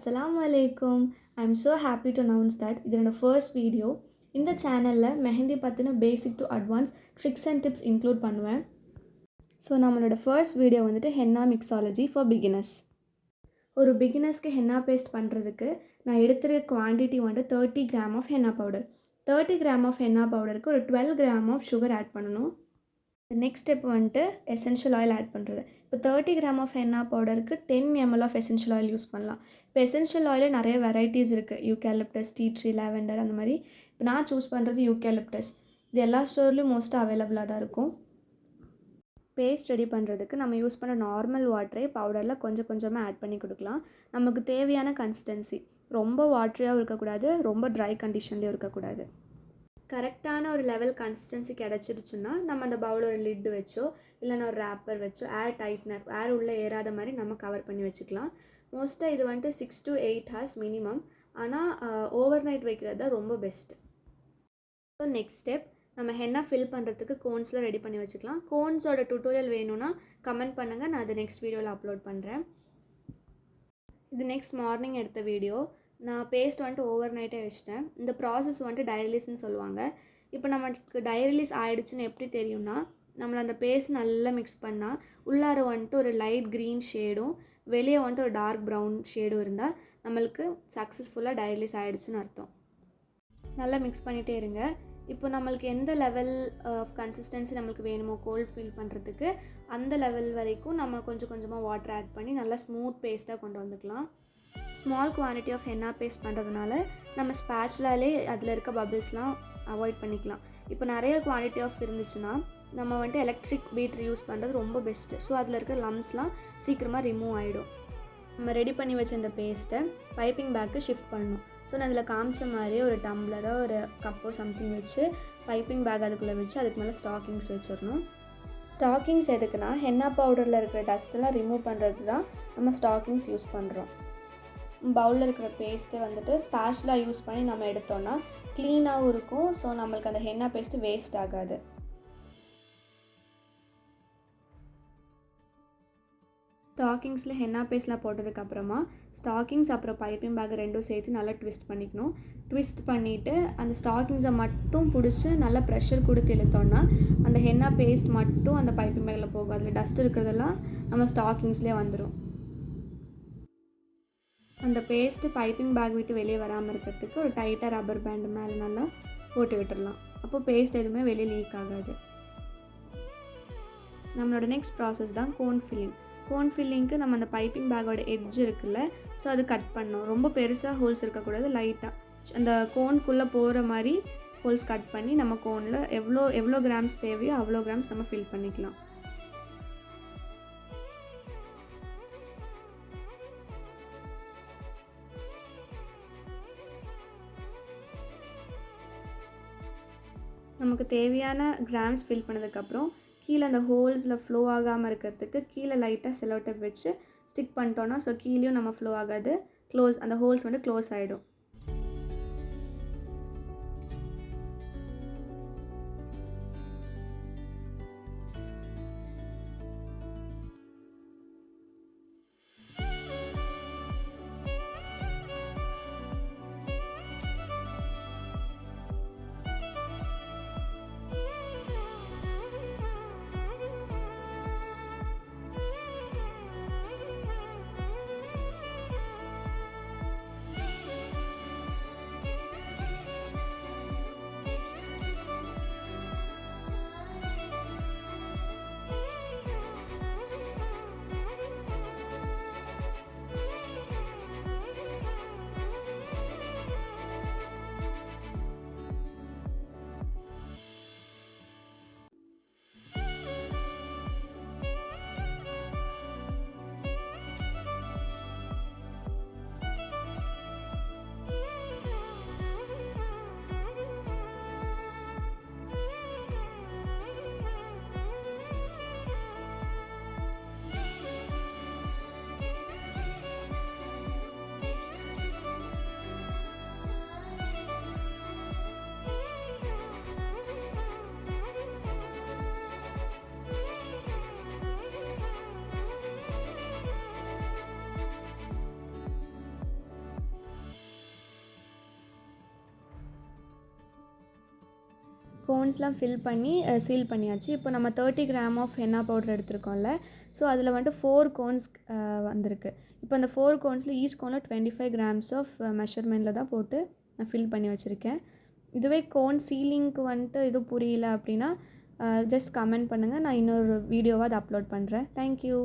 Assalamu alaikum. I'm so happy to announce that இது என்னோட first video. இந்த சேனலில் மெஹந்தி பற்றின basic to advance tricks and tips include பண்ணுவேன். ஸோ நம்மளோட ஃபர்ஸ்ட் வீடியோ வந்துட்டு ஹென்னா மிக்ஸாலஜி ஃபார் பிகினர்ஸ். ஒரு பிகினர்ஸ்க்கு ஹென்னா பேஸ்ட் பண்ணுறதுக்கு நான் எடுத்துருக்க குவான்டிட்டி வந்துட்டு 30 gram of henna powder. 30 gram of henna பவுடருக்கு ஒரு 12 கிராம் ஆஃப் சுகர் ஆட் பண்ணணும். நெக்ஸ்ட் ஸ்டெப் வந்துட்டு எசென்ஷியல் ஆயில் ஆட் பண்ணுறது. இப்போ 30 கிராம் ஆஃப் ஹென்னா பவுடருக்கு 10 ml of essential oil use பண்ணலாம். இப்போ எசென்ஷியல் ஆயில் நிறைய வெரைட்டிஸ் இருக்குது. யூகலிப்டஸ், டீ ட்ரீ, லாவெண்டர் அந்த மாதிரி. இப்போ நான் சூஸ் பண்ணுறது யூகலிப்டஸ். இது எல்லா ஸ்டோர்லேயும் மோஸ்ட்டாக அவைலபிளாக தான் இருக்கும். பேஸ்ட் ரெடி பண்ணுறதுக்கு நம்ம யூஸ் பண்ணுற நார்மல் வாட்டரை பவுடரில் கொஞ்சம் கொஞ்சமாக ஆட் பண்ணி கொடுக்கலாம். நமக்கு தேவையான கன்சிஸ்டன்சி, ரொம்ப வாட்டரியாகவும் இருக்கக்கூடாது, ரொம்ப ட்ரை கண்டிஷன்லேயும் இருக்கக்கூடாது. கரெக்டான ஒரு லெவல் கன்சிஸ்டன்சி கிடச்சிருச்சுன்னா நம்ம அந்த பவுல் ஒரு லிட்டு வச்சோ இல்லைன்னா ஒரு ரேப்பர் வச்சோ ஏர் டைட்னர், ஏர் உள்ளே ஏறாத மாதிரி நம்ம கவர் பண்ணி வச்சுக்கலாம். மோஸ்ட்டாக இது வந்துட்டு 6 to 8 hours மினிமம். ஆனால் ஓவர் நைட் வைக்கிறது தான் ரொம்ப பெஸ்ட்டு. ஸோ நெக்ஸ்ட் ஸ்டெப், நம்ம ஹென்னா ஃபில் பண்ணுறதுக்கு கோன்ஸ்லாம் ரெடி பண்ணி வச்சுக்கலாம். கோன்ஸோட டுட்டோரியல் வேணும்னா கமெண்ட் பண்ணுங்கள், நான் அதை நெக்ஸ்ட் வீடியோவில் அப்லோட் பண்ணுறேன். இது நெக்ஸ்ட் மார்னிங் எடுத்த வீடியோ. நான் பேஸ்ட் வந்துட்டு ஓவர் நைட்டே வச்சிட்டேன். இந்த ப்ராசஸ் வந்துட்டு டைரிலீஸ்ன்னு சொல்லுவாங்க. இப்போ நமக்கு டைரிலீஸ் ஆகிடுச்சுன்னு எப்படி தெரியும்னா, நம்மளை அந்த பேஸ்ட் நல்லா மிக்ஸ் பண்ணால் உள்ளார வந்துட்டு ஒரு லைட் க்ரீன் ஷேடும் வெளியே வந்துட்டு ஒரு டார்க் ப்ரௌன் ஷேடும் இருந்தால் நம்மளுக்கு சக்ஸஸ்ஃபுல்லாக டைரிலீஸ் ஆகிடுச்சுன்னு அர்த்தம். நல்லா மிக்ஸ் பண்ணிகிட்டே இருங்க. இப்போ நம்மளுக்கு எந்த லெவல் ஆஃப் கன்சிஸ்டன்சி நம்மளுக்கு வேணுமோ கோல்ட் ஃபில் பண்ணுறதுக்கு அந்த லெவல் வரைக்கும் நம்ம கொஞ்சம் கொஞ்சமாக வாட்டர் ஆட் பண்ணி நல்லா ஸ்மூத் பேஸ்ட்டாக கொண்டு வந்துக்கலாம். Small quantity of henna paste பண்ணுறதுனால நம்ம ஸ்பேச்சுலாலே அதில் இருக்க பபிள்ஸ்லாம் அவாய்ட் பண்ணிக்கலாம். இப்போ நிறைய குவான்டிட்டி ஆஃப் இருந்துச்சுன்னா நம்ம வந்துட்டு எலக்ட்ரிக் பீட்டர் யூஸ் பண்ணுறது ரொம்ப பெஸ்ட்டு. ஸோ அதில் இருக்க லம்ஸ்லாம் சீக்கிரமாக ரிமூவ் ஆகிடும். நம்ம ரெடி பண்ணி வச்ச இந்த பேஸ்ட்டை பைப்பிங் பேக்கு ஷிஃப்ட் பண்ணணும். ஸோ நான் அதில் காமிச்ச மாதிரியே ஒரு டம்ளரோ ஒரு கப்போ சம்திங் வச்சு பைப்பிங் பேக் அதுக்குள்ளே வச்சு அதுக்கு மேலே ஸ்டாக்கிங்ஸ் வச்சிடணும். ஸ்டாக்கிங்ஸ் எதுக்குன்னா ஹென்னா பவுடரில் இருக்கிற டஸ்ட்டெல்லாம் ரிமூவ் பண்ணுறது தான் நம்ம ஸ்டாக்கிங்ஸ் யூஸ் பண்ணுறோம். பவுலில் இருக்கிற பேஸ்ட்டை வந்துட்டு ஸ்பேச்சுலாக யூஸ் பண்ணி நம்ம எடுத்தோன்னா க்ளீனாகவும் இருக்கும். ஸோ நம்மளுக்கு அந்த ஹென்னா பேஸ்ட்டு வேஸ்ட் ஆகாது. ஸ்டாக்கிங்ஸில் ஹென்னா பேஸ்ட்லாம் போட்டதுக்கப்புறமா ஸ்டாக்கிங்ஸ் அப்புறம் பைப்பிங் பேக் ரெண்டும் சேர்த்து நல்லா ட்விஸ்ட் பண்ணிக்கணும். ட்விஸ்ட் பண்ணிவிட்டு அந்த ஸ்டாக்கிங்ஸை மட்டும் பிடிச்சி நல்லா ப்ரெஷர் கொடுத்து இழுத்தோன்னா அந்த ஹென்னா பேஸ்ட் மட்டும் அந்த பைப்பிங் பேக்கில் போகும். அதில் டஸ்ட் இருக்கிறதெல்லாம் நம்ம ஸ்டாக்கிங்ஸ்லேயே வந்துடும். அந்த பேஸ்ட்டு பைப்பிங் பேக் விட்டு வெளியே வராமல் இருக்கிறதுக்கு ஒரு டைட்டாக ரப்பர் பேண்டு மேலே நல்லா போட்டு விட்டுடலாம். அப்போது பேஸ்ட் எதுவுமே வெளியே லீக் ஆகாது. நம்மளோட நெக்ஸ்ட் ப்ராசஸ் தான் கோன் ஃபில்லிங். கோன் ஃபில்லிங்க்கு நம்ம அந்த பைப்பிங் பேக்கோட எட்ஜ் இருக்குல்ல, ஸோ அது கட் பண்ணோம். ரொம்ப பெருசாக ஹோல்ஸ் இருக்கக்கூடாது, லைட்டாக அந்த கோனுக்குள்ளே போகிற மாதிரி ஹோல்ஸ் கட் பண்ணி நம்ம கோனில் எவ்வளோ கிராம்ஸ் தேவையோ அவ்வளோ கிராம்ஸ் நம்ம ஃபில் பண்ணிக்கலாம். நமக்கு தேவையான கிராம்ஸ் ஃபில் பண்ணதுக்கப்புறம் கீழே அந்த ஹோல்ஸில் ஃப்ளோ ஆகாமல் இருக்கிறதுக்கு கீழே லைட்டாக செலோ டேப் வச்சு ஸ்டிக் பண்ணிட்டோன்னா ஸோ கீழேயும் நம்ம ஃப்ளோ ஆகாது, அந்த ஹோல்ஸ் வந்து க்ளோஸ் ஆகிடும். கோன்ஸ்லாம் ஃபில் பண்ணி சீல் பண்ணியாச்சு. இப்போ நம்ம 30 கிராம் ஆஃப் ஹென்னா பவுடர் எடுத்துருக்கோம்ல, ஸோ அதில் வந்துட்டு 4 கோன்ஸ் வந்திருக்கு. இப்போ அந்த 4 கோன்ஸில் ஈச் கோனில் 25 கிராம்ஸ் ஆஃப் மெஷர்மெண்ட்டில் தான் போட்டு நான் ஃபில் பண்ணி வச்சுருக்கேன். இதுவே கோன் சீலிங்க்கு வந்துட்டு எதுவும் புரியல அப்படின்னா ஜஸ்ட் கமெண்ட் பண்ணுங்கள். நான் இன்னொரு வீடியோவாக அதை அப்லோட் பண்ணுறேன். தேங்க்யூ.